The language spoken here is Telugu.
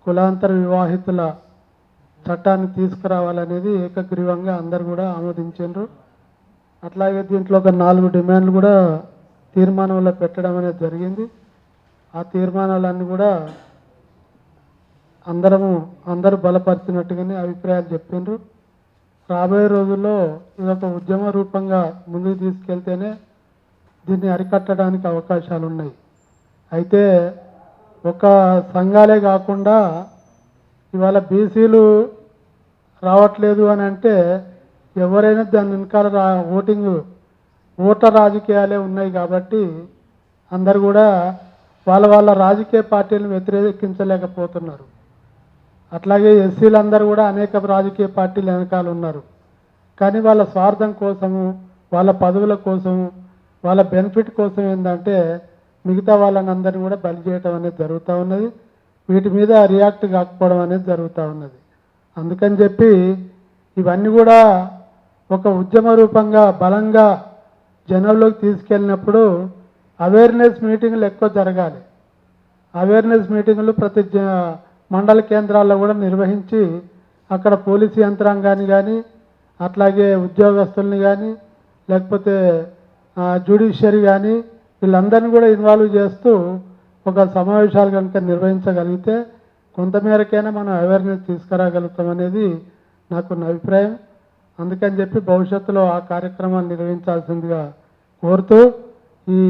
కులాంతర వివాహితుల చట్టాన్ని తీసుకురావాలనేది ఏకగ్రీవంగా అందరు కూడా ఆమోదించారు. అట్లాగే దీంట్లో ఒక 4 డిమాండ్లు కూడా తీర్మానంలో పెట్టడం అనేది జరిగింది. ఆ తీర్మానాలన్నీ కూడా అందరూ బలపరిచినట్టుగానే అభిప్రాయాలు చెప్పిండ్రు. రాబోయే రోజుల్లో ఇదొక ఉద్యమ రూపంగా ముందుకు తీసుకెళ్తేనే దీన్ని అరికట్టడానికి అవకాశాలు ఉన్నాయి. అయితే ఒక సంఘాలే కాకుండా ఇవాళ బీసీలు రావట్లేదు అని అంటే ఎవరైనా దాని వెనకాల ఓటర్ రాజకీయాలే ఉన్నాయి కాబట్టి అందరు కూడా వాళ్ళ రాజకీయ పార్టీలను వ్యతిరేకించలేకపోతున్నారు. అట్లాగే ఎస్సీలందరూ కూడా అనేక రాజకీయ పార్టీల వెనకాల ఉన్నారు. కానీ వాళ్ళ స్వార్థం కోసము, వాళ్ళ పదవుల కోసము, వాళ్ళ బెనిఫిట్ కోసం ఏంటంటే మిగతా వాళ్ళని అందరినీ కూడా బలి చేయటం అనేది జరుగుతూ ఉన్నది. వీటి మీద రియాక్ట్ కాకపోవడం అనేది జరుగుతూ ఉన్నది. అందుకని చెప్పి ఇవన్నీ కూడా ఒక ఉద్యమ రూపంగా బలంగా జనంలోకి తీసుకెళ్ళినప్పుడు అవేర్నెస్ మీటింగ్లు ఎక్కువ జరగాలి. అవేర్నెస్ మీటింగులు ప్రతి మండల కేంద్రాల్లో కూడా నిర్వహించి అక్కడ పోలీసు యంత్రాంగాన్ని కానీ అట్లాగే ఉద్యోగస్తుల్ని కానీ లేకపోతే జ్యుడిషియరీ కానీ వీళ్ళందరినీ కూడా ఇన్వాల్వ్ చేస్తూ ఒక సమావేశాలు కనుక నిర్వహించగలిగితే కొంతమేరకైనా మనం అవేర్నెస్ తీసుకురాగలుగుతాం అనేది నాకు అభిప్రాయం. అందుకని చెప్పి భవిష్యత్తులో ఆ కార్యక్రమాన్ని నిర్వహించాల్సిందిగా కోరుతూ ఈ